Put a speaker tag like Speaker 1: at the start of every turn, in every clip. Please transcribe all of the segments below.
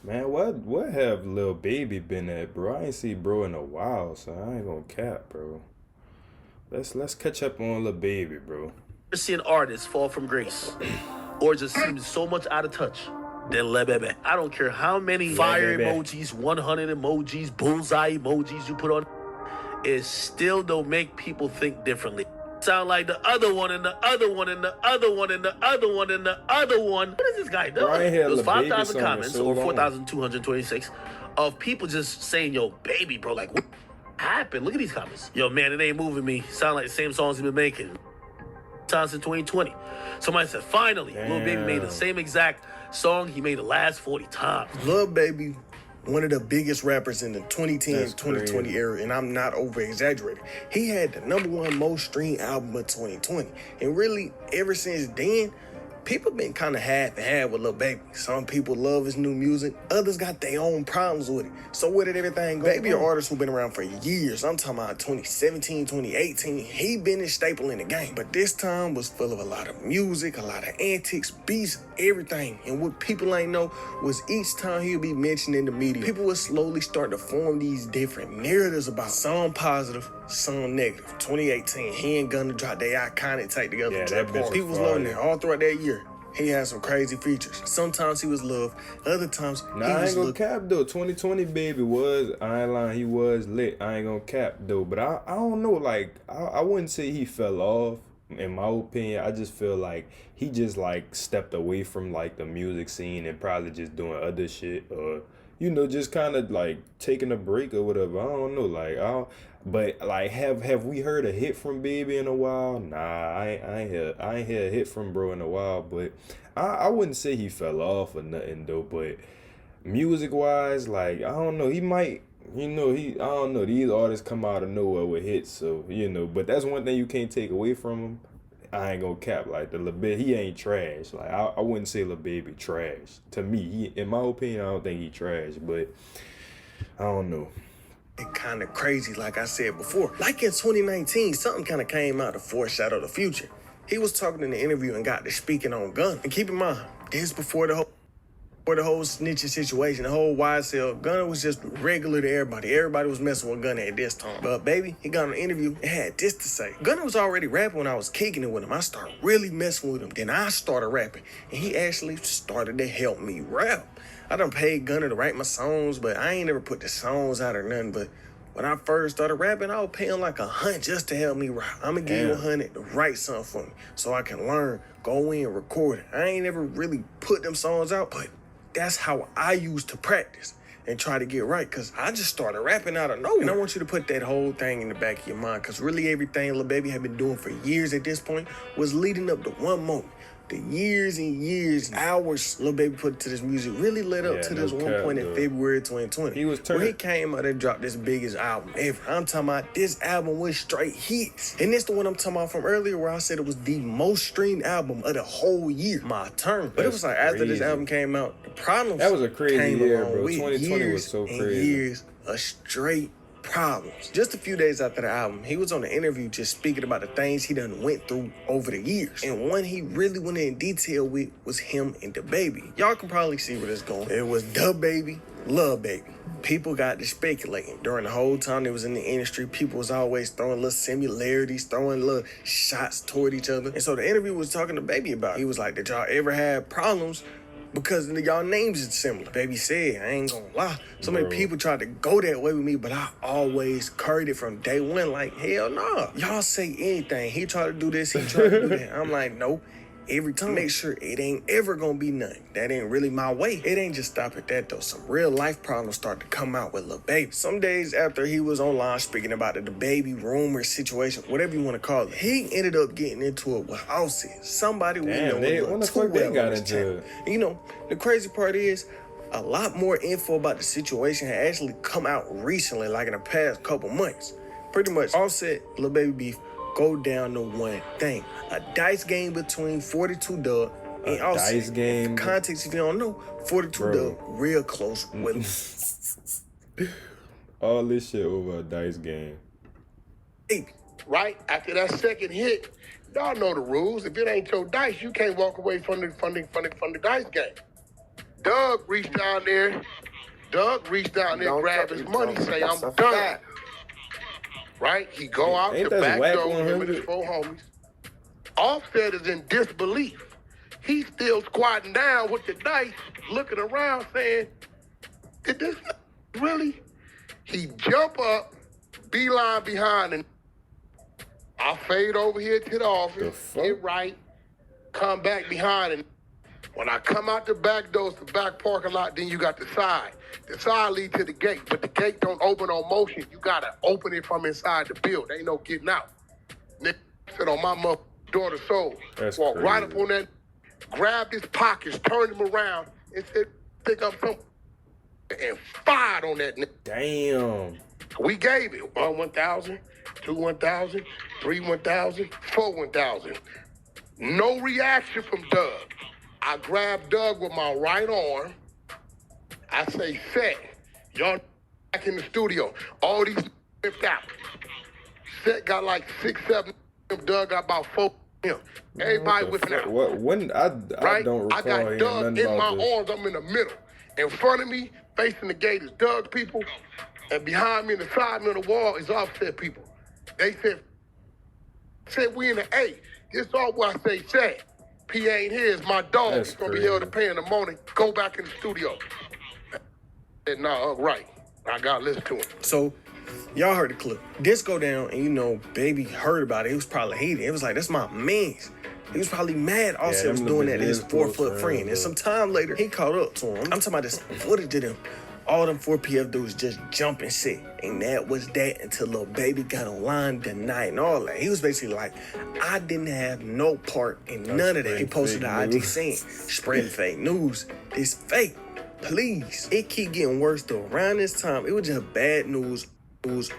Speaker 1: Man, what have Lil Baby been at, bro? I ain't see bro in a while, so I ain't gonna cap, bro. Let's catch up on Lil Baby, bro.
Speaker 2: See an artist fall from grace or just seems so much out of touch than lilbaby. I don't care how many fire emojis, 100 emojis, bullseye emojis you put on, it still don't make people think differently. Sound like the other one and the other one and the other one and the other one and the other one. What is this guy doing?
Speaker 1: Bro, I ain't heard
Speaker 2: Those
Speaker 1: Lil Baby
Speaker 2: 5,000
Speaker 1: song in
Speaker 2: comments
Speaker 1: so
Speaker 2: or
Speaker 1: long.
Speaker 2: 4,226 of people just saying, yo, baby, bro, like, what happened? Look at these comments. Yo, man, it ain't moving me. Sound like the same songs he been making since 2020. Somebody said, finally, Lil Baby made the same exact song he made the last 40 times.
Speaker 3: Lil Baby, one of the biggest rappers in the 2010-2020 era, and I'm not over-exaggerating. He had the #1 most streamed album of 2020. And really, ever since then, people been kind of half and half with Lil Baby. Some people love his new music. Others got their own problems with it. So where did everything go? Baby, an artist who been around for years. I'm talking about 2017, 2018. He been a staple in the game. But this time was full of a lot of music, a lot of antics, beats, everything. And what people ain't know was each time he'll be mentioned in the media, people would slowly start to form these different narratives about some positive, some negative. 2018, he and Gunna dropped their iconic Take Together.
Speaker 1: Yeah, that bitch was
Speaker 3: People was
Speaker 1: fire.
Speaker 3: loving it all throughout that year. He had some crazy features. Sometimes he was loved, other times
Speaker 1: Nah,
Speaker 3: he
Speaker 1: I
Speaker 3: was
Speaker 1: ain't gonna
Speaker 3: looked.
Speaker 1: cap though. 2020 baby was, I ain't lying, he was lit. I ain't gonna cap though. But I don't know, like I wouldn't say he fell off. In my opinion, I just feel like he just like stepped away from like the music scene and probably just doing other shit, or just kind of like taking a break or whatever. I don't know, like but like have we heard a hit from Baby in a while? Nah, I ain't hear a hit from bro in a while. But I wouldn't say he fell off or nothing though. But music wise, like I don't know, he might. I don't know. These artists come out of nowhere with hits, so But that's one thing you can't take away from him. I ain't gonna cap, like the Lil Baby, he ain't trash. Like I wouldn't say Lil Baby trash. To me, in my opinion, I don't think he trash. But I don't know.
Speaker 3: And kind of crazy, like I said before. Like in 2019, something kind of came out to foreshadow the future. He was talking in the interview and got to speaking on Gunna. And keep in mind, this before the whole snitching situation, the whole YSL, Gunna was just regular to everybody. Everybody was messing with Gunna at this time. But baby, he got on an interview and had this to say. Gunna was already rapping when I was kicking it with him. I started really messing with him. Then I started rapping. And he actually started to help me rap. I done paid Gunna to write my songs, but I ain't never put the songs out or nothing. But when I first started rapping, I would pay him like $100 just to help me rap. I'm gonna give you $100 to write something for me so I can learn, go in, record it. I ain't never really put them songs out, but that's how I used to practice and try to get right, because I just started rapping out of nowhere. And I want you to put that whole thing in the back of your mind, because really everything Lil Baby had been doing for years at this point was leading up to one moment. The years and years, hours Lil Baby put to this music really led up to this one point in February 2020.
Speaker 1: He was
Speaker 3: where he came out and dropped this biggest album ever. I'm talking about this album was straight hits. And this the one I'm talking about from earlier where I said it was the most streamed album of the whole year. My turn. But it was like after this album came out, the problems
Speaker 1: That was a crazy
Speaker 3: came
Speaker 1: year,
Speaker 3: along
Speaker 1: bro.
Speaker 3: with
Speaker 1: 2020 was so
Speaker 3: and
Speaker 1: crazy.
Speaker 3: years of straight problems. Just a few days after the album, he was on an interview just speaking about the things he done went through over the years. And one he really went in detail with was him and DaBaby. Y'all can probably see where this going. It was DaBaby, Lil Baby. People got to speculating. During the whole time they was in the industry, people was always throwing little similarities, throwing little shots toward each other. And so the interview was talking to Baby about it. He was like, did y'all ever have problems because y'all names is similar? Baby said, I ain't gonna lie, so many people tried to go that way with me, but I always carried it from day one, like, hell nah. Y'all say anything. He tried to do this, he tried to do that. I'm like, nope. Every time, make sure it ain't ever gonna be nothing. That ain't really my way. It ain't just stop at that though. Some real life problems start to come out with Lil Baby. Some days after he was online speaking about the DaBaby rumor situation, whatever you want to call it, he ended up getting into it with Offset, somebody we know
Speaker 1: when the fuck they got into it?
Speaker 3: You know, the crazy part is, a lot more info about the situation had actually come out recently, like in the past couple months. Pretty much Offset, Lil Baby beef go down to one thing: a dice game between 42 Dugg and Offset.
Speaker 1: Dice game.
Speaker 3: For context, if you don't know, 42 Dugg real close with him.
Speaker 1: All this shit over a dice game.
Speaker 4: Right after that second hit, y'all know the rules. If it ain't your dice, you can't walk away from the dice game. Doug reached down there Doug reached down there,
Speaker 3: Don't
Speaker 4: grab
Speaker 3: tell
Speaker 4: his
Speaker 3: me,
Speaker 4: money,
Speaker 3: Tony.
Speaker 4: say,
Speaker 3: That's
Speaker 4: I'm
Speaker 3: a
Speaker 4: done.
Speaker 3: fact.
Speaker 4: Right? He go out
Speaker 1: Ain't
Speaker 4: the
Speaker 1: that
Speaker 4: back
Speaker 1: whack
Speaker 4: door, him and
Speaker 1: 100?
Speaker 4: his 4 homies. Offset is in disbelief. He's still squatting down with the dice, looking around saying, did this really? He jump up, beeline behind, and I fade over here to the office, get right, come back behind, and when I come out the back door, it's the back parking lot, then you got the side. The side leads to the gate, but the gate don't open on motion. You gotta open it from inside the building. Ain't no getting out. Nigga sit on my mother daughter's soul.
Speaker 1: That's
Speaker 4: Walk
Speaker 1: crazy.
Speaker 4: right up on that, grabbed his pockets, turned him around, and said, pick up some, and fired on that nigga.
Speaker 1: Damn.
Speaker 4: We gave it 1,000, 2 1,000, 3 1,000, 4 1,000. No reaction from Doug. I grabbed Doug with my right arm. I say, set. Y'all back in the studio. All these flipped out. Set got like 6, 7. Doug got about 4. Him. Everybody whipping out.
Speaker 1: What? When I
Speaker 4: Right?
Speaker 1: don't recall
Speaker 4: I got
Speaker 1: hearing
Speaker 4: Doug
Speaker 1: nothing
Speaker 4: in my
Speaker 1: about this.
Speaker 4: arms. I'm in the middle. In front of me, facing the gate, is Doug people. And behind me, in the side me on the wall, is Offset people. They said we in the A. This all what I say. P ain't here. It's my dog.
Speaker 1: That's
Speaker 4: He's gonna
Speaker 1: crazy.
Speaker 4: be held to pay in the morning. Go back in the studio. I said, nah, right. I gotta listen to him.
Speaker 3: So, y'all heard the clip. This go down, and you know, Baby heard about it. He was probably hating. It was like, that's my man's. He was probably mad Offset was
Speaker 1: them
Speaker 3: doing that to his
Speaker 1: niggas
Speaker 3: 4-foot
Speaker 1: close
Speaker 3: friend. And
Speaker 1: friends,
Speaker 3: some time later, he caught up to him. I'm talking about this footage of them. All them 4PF dudes just jumping shit. And that was that until Lil Baby got online denying all that. He was basically like, I didn't have no part in none of that. He posted the IG saying, spreading fake news. It's fake. Please. It keep getting worse though. Around this time, it was just bad news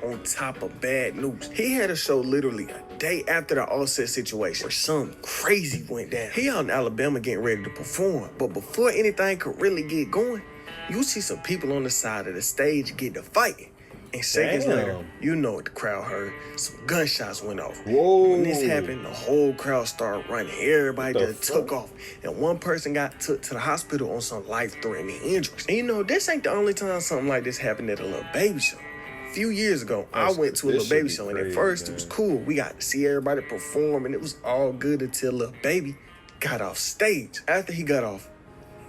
Speaker 3: on top of bad news. He had a show literally a day after the Offset situation where something crazy went down. He out in Alabama getting ready to perform. But before anything could really get going, you see some people on the side of the stage get to fighting. And seconds later, you know what the crowd heard. Some gunshots went off.
Speaker 1: Whoa.
Speaker 3: When this happened, the whole crowd started running. Everybody just took off. And one person got took to the hospital on some life-threatening injuries. And you know, this ain't the only time something like this happened at a Lil Baby show. A few years ago, I went to a Lil Baby show, and at first it was cool. We got to see everybody perform, and it was all good until Lil Baby got off stage. After he got off,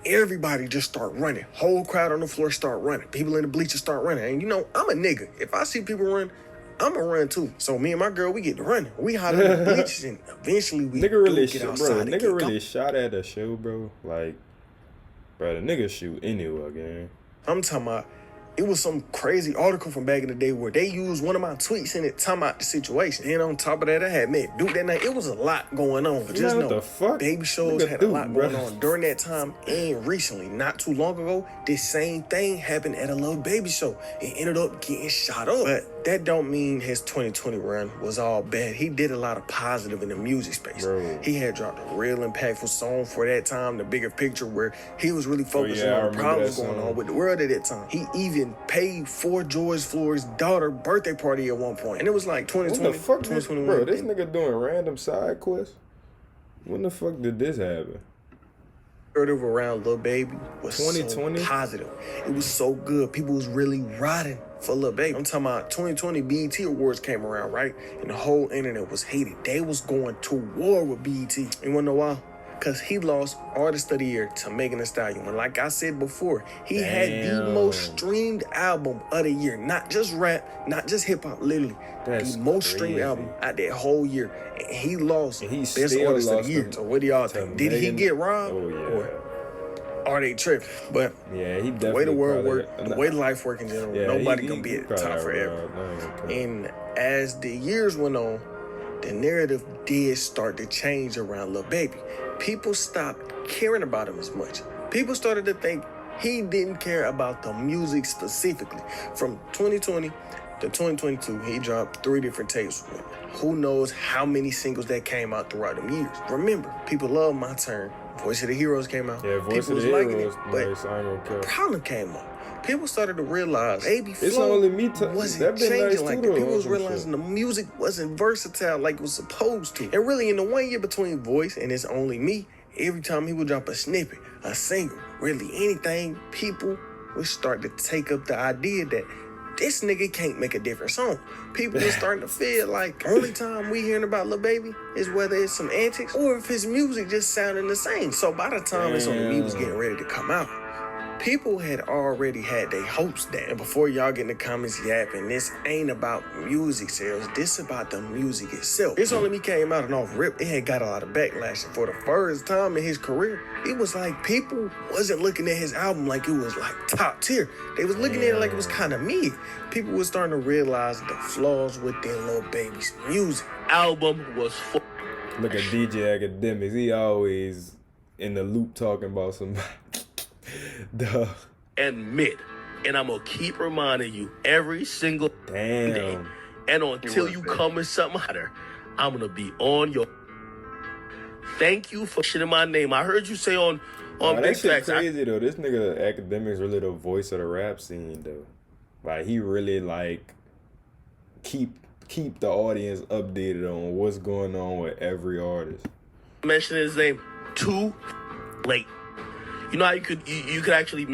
Speaker 3: everybody just start running. Whole crowd on the floor start running. People in the bleachers start running. And you know, I'm a nigga. If I see people run, I'ma run too. So me and my girl, we get to running. We holler in the bleachers, and eventually we
Speaker 1: Nigga really
Speaker 3: get
Speaker 1: bro.
Speaker 3: outside.
Speaker 1: Nigga really shot at a show, bro. Like, bro, the nigga shoot anywhere, gang.
Speaker 3: I'm talking about, it was some crazy article from back in the day where they used one of my tweets in it talking about the situation. And on top of that, I had met Duke that night. It was a lot going on. But just
Speaker 1: Man, what
Speaker 3: know,
Speaker 1: the fuck?
Speaker 3: Baby shows
Speaker 1: Nigga
Speaker 3: had
Speaker 1: Duke,
Speaker 3: a lot
Speaker 1: bro.
Speaker 3: going on during that time and recently. Not too long ago, this same thing happened at a Lil Baby show. It ended up getting shot up. But that don't mean his 2020 run was all bad. He did a lot of positive in the music space.
Speaker 1: Bro.
Speaker 3: He had dropped a real impactful song for that time, The Bigger Picture, where he was really focusing
Speaker 1: yeah, I
Speaker 3: on the
Speaker 1: remember
Speaker 3: problems
Speaker 1: that
Speaker 3: going
Speaker 1: song.
Speaker 3: on with the world at that time. He even paid for George Floyd's daughter's birthday party at one point. And it was like
Speaker 1: What
Speaker 3: 2020,
Speaker 1: the fuck,
Speaker 3: 2021.
Speaker 1: bro? This nigga doing random side quests. When the fuck did this happen?
Speaker 3: Narrative around Lil Baby was
Speaker 1: 2020?
Speaker 3: so positive. It was so good. People was really riding for Lil Baby. I'm talking about 2020 BET Awards came around, right? And the whole internet was hated. They was going to war with BET. You wanna know why? Because he lost Artist of the Year to Megan Thee Stallion. And like I said before, he had the most streamed album of the year. Not just rap, not just hip hop, literally.
Speaker 1: That's
Speaker 3: the most streamed
Speaker 1: crazy.
Speaker 3: album out that whole year. And he lost
Speaker 1: And he
Speaker 3: Best
Speaker 1: still
Speaker 3: Artist of
Speaker 1: lost
Speaker 3: the Year.
Speaker 1: him
Speaker 3: So what do y'all
Speaker 1: to
Speaker 3: think? Did he
Speaker 1: Megan.
Speaker 3: get robbed?
Speaker 1: Oh, yeah.
Speaker 3: Or are they tripping? But
Speaker 1: Yeah, he definitely.
Speaker 3: the way the world
Speaker 1: probably-
Speaker 3: works, the way life works in general,
Speaker 1: Yeah,
Speaker 3: nobody gonna be at the
Speaker 1: probably
Speaker 3: top
Speaker 1: got
Speaker 3: forever.
Speaker 1: robbed. I ain't gonna cap.
Speaker 3: And as the years went on, the narrative did start to change around Lil Baby. People stopped caring about him as much. People started to think he didn't care about the music specifically. From 2020 to 2022, he dropped 3 different tapes. Who knows how many singles that came out throughout them years. Remember, people love My Turn. Voice of the Heroes came out.
Speaker 1: Yeah, Voice
Speaker 3: people
Speaker 1: of the
Speaker 3: was liking
Speaker 1: Heroes,
Speaker 3: it, but
Speaker 1: nice, I ain't gonna care.
Speaker 3: problem came up. People started to realize Baby
Speaker 1: It's
Speaker 3: flow
Speaker 1: only me
Speaker 3: wasn't
Speaker 1: that been
Speaker 3: changing
Speaker 1: nice
Speaker 3: like
Speaker 1: too,
Speaker 3: that.
Speaker 1: though,
Speaker 3: People was
Speaker 1: some
Speaker 3: realizing
Speaker 1: shit.
Speaker 3: the music wasn't versatile like it was supposed to. And really, in the 1 year between Voice and It's Only Me, every time he would drop a snippet, a single, really anything, people was starting to take up the idea that this nigga can't make a different song. People were starting to feel like only time we hearing about Lil Baby is whether it's some antics or if his music just sounding the same. So by the time it's on the beat was getting ready to come out, people had already had their hopes down. Before y'all get in the comments yapping, this ain't about music sales. This about the music itself. It's only me came out and off rip, it had got a lot of backlash. And for the first time in his career, it was like people wasn't looking at his album like it was like top tier. They was looking at it like it was kind of mid. People was starting to realize the flaws within Lil Baby's music.
Speaker 2: Album was
Speaker 1: Look at DJ Academics. He always in the loop talking about somebody. Duh.
Speaker 2: and mid. And I'm going to keep reminding you every single day. And until you come with something hotter, I'm going to be on your... Thank you for shitting my name. I heard you say on Big
Speaker 1: that shit
Speaker 2: Facts.
Speaker 1: crazy, though. This nigga Academics really the voice of the rap scene, though. Like, he really, like, keep the audience updated on what's going on with every artist.
Speaker 2: Mention his name too late. You know how you could actually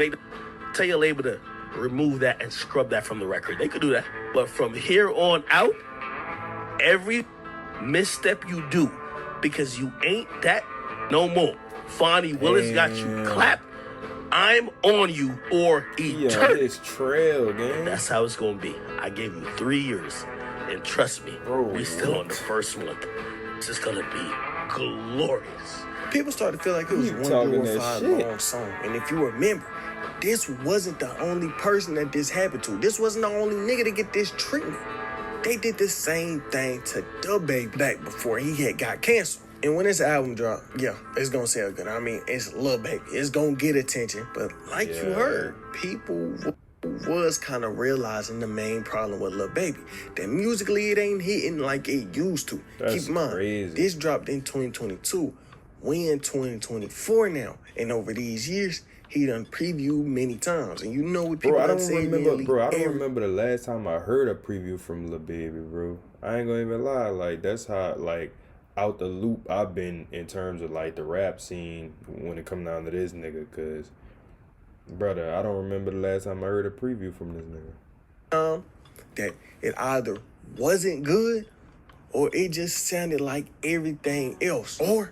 Speaker 2: tell your label to remove that and scrub that from the record. They could do that. But from here on out, every misstep you do, because you ain't that no more. Fonnie Willis got you clapped. I'm on you or eternity.
Speaker 1: It's trail, gang.
Speaker 2: That's how it's gonna be. I gave you 3 years, and trust me, we still on the first one. This is gonna be glorious.
Speaker 3: People started to feel like it was one glorified long song. And if you remember, this wasn't the only person that this happened to. This wasn't the only nigga to get this treatment. They did the same thing to DaBaby back before he had got canceled. And when this album dropped, yeah, it's gonna sound good. I mean, it's Lil Baby. It's gonna get attention. But like you heard, people was kind of realizing the main problem with Lil Baby. That musically it ain't hitting like it used to. Keep in mind, this dropped in 2022. We in 2024 now. And over these years, he done previewed many times. And you know what people done say.
Speaker 1: I don't remember the last time I heard a preview from Lil Baby, bro. I ain't gonna even lie. Like, that's how, like, out the loop I've been in terms of, like, the rap scene when it come down to this nigga. Because, brother, I don't remember the last time I heard a preview from this nigga.
Speaker 3: That it either wasn't good or it just sounded like everything else. Or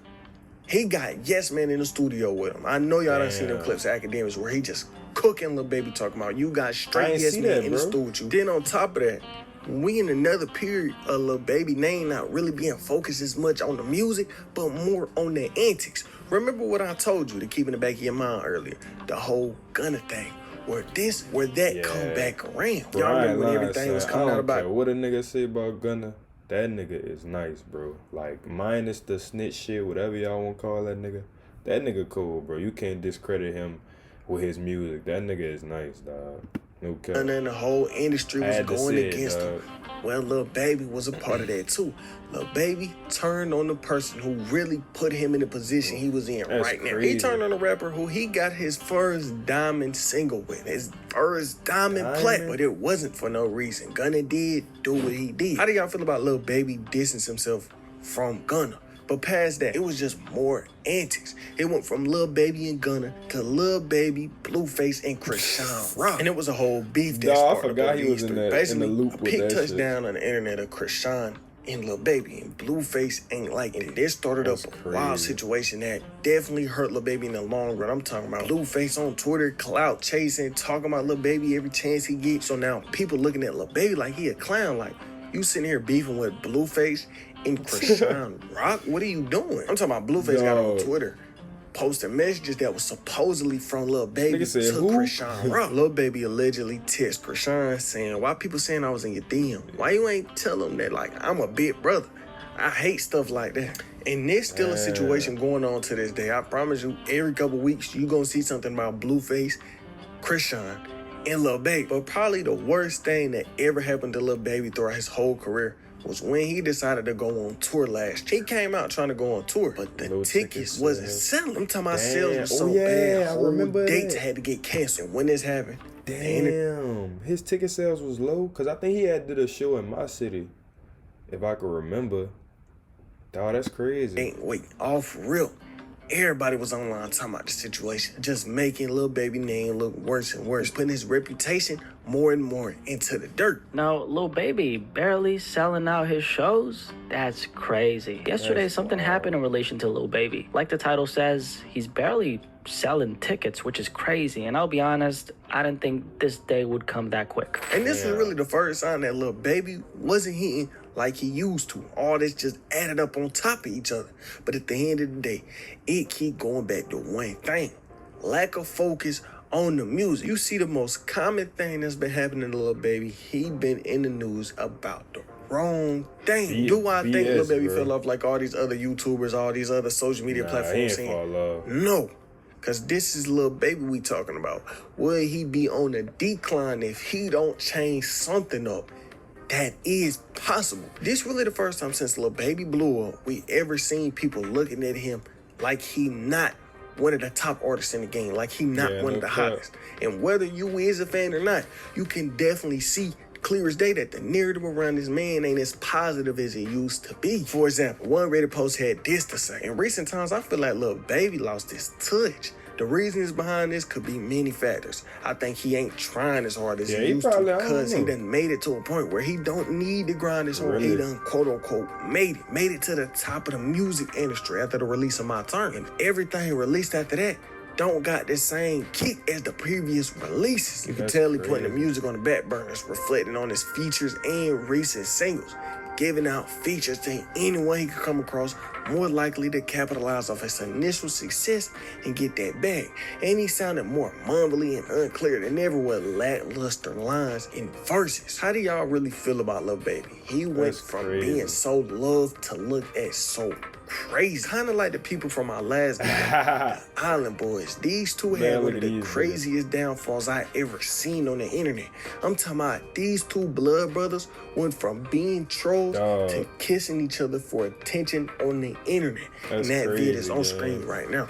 Speaker 3: he got Yes Man in the studio with him. I know y'all done seen them clips of Academics where he just cooking Lil Baby talking about you got straight Yes Man in the studio. Then on top of that, we in another period of Lil Baby name not really being focused as much on the music, but more on the antics. Remember what I told you to keep in the back of your mind earlier, the whole Gunna thing. Where that come back around. Y'all remember when everything was coming out about
Speaker 1: what a nigga say about Gunna? That nigga is nice, bro. Like, minus the snitch shit, whatever y'all want to call that nigga. That nigga cool, bro. You can't discredit him with his music. That nigga is nice, dog. No cap.
Speaker 3: And then the whole industry was going against him. Well, Lil Baby was a part of that too. Lil Baby turned on the person who really put him in the position he was in right now. He turned on the rapper who he got his first diamond single with, his first diamond plat, but it wasn't for no reason. Gunna did do what he did. How do y'all feel about Lil Baby distancing himself from Gunna? But past that, it was just more antics. It went from Lil Baby and Gunna to Lil Baby, Blueface, and Krishan Rock. And it was a whole beef that started.
Speaker 1: I forgot he was in the loop with that shit.
Speaker 3: A big touchdown on the internet of Krishan and Lil Baby, and Blueface ain't like it. This started up a wild situation that definitely hurt Lil Baby in the long run. I'm talking about Blueface on Twitter, clout chasing, talking about Lil Baby every chance he gets. So now people looking at Lil Baby like he a clown. Like, you sitting here beefing with Blueface and Krishan Rock? What are you doing? I'm talking about Blueface got on Twitter posting messages that was supposedly from Lil Baby to Krishan Rock. Lil Baby allegedly text Krishan saying, why people saying I was in your DM? Why you ain't tell them that, like, I'm a big brother? I hate stuff like that. And there's still a situation going on to this day. I promise you, every couple weeks, you gonna see something about Blueface, Krishan, and Lil Baby. But probably the worst thing that ever happened to Lil Baby throughout his whole career was when he decided to go on tour last year. He came out trying to go on tour, but the tickets wasn't selling. I'm talking about sales was so bad. I remember dates had to get canceled. And when this happened,
Speaker 1: his ticket sales was low, because I think he had did a show in my city, if I could remember. Dog, that's crazy.
Speaker 3: Wait, off real. Everybody was online talking about the situation, just making Lil Baby name look worse and worse, putting his reputation more and more into the dirt.
Speaker 5: Now, Lil Baby barely selling out his shows? That's crazy. Yesterday, something happened in relation to Lil Baby. Like the title says, he's barely selling tickets, which is crazy. And I'll be honest, I didn't think this day would come that quick.
Speaker 3: And this is really the first sign that Lil Baby wasn't hitting like he used to. All this just added up on top of each other. But at the end of the day, it keep going back to one thing: lack of focus on the music. You see the most common thing that's been happening to Lil Baby, he been in the news about the wrong thing. Do I think Lil Baby fell off like all these other YouTubers, all these other social media platforms saying? No. Because this is Lil Baby we talking about. Will he be on a decline if he don't change something up? That is possible. This really the first time since Lil Baby blew up we ever seen people looking at him like he not one of the top artists in the game, like he not one of the hottest. And whether you is a fan or not, you can definitely see clear as day that the narrative around this man ain't as positive as it used to be. For example, one Reddit post had this to say: in recent times, I feel like Lil Baby lost his touch. The reasons behind this could be many factors. I think he ain't trying as hard as he used to because he done made it to a point where he don't need to grind as hard. He done quote unquote made it to the top of the music industry after the release of My Turn. And everything released after that don't got the same kick as the previous releases. You can tell he putting the music on the back burners, reflecting on his features and recent singles, giving out features to anyone he could come across, more likely to capitalize off his initial success and get that bag. And he sounded more mumbly and unclear than ever with lackluster lines and verses. How do y'all really feel about Lil Baby? He went from being so loved to look at so crazy. Kind of like the people from our last game, the Island Boys. These two had one of the craziest downfalls I ever seen on the internet. I'm talking about these two blood brothers went from being trolls to kissing each other for attention on the internet. And that vid is on screen right now.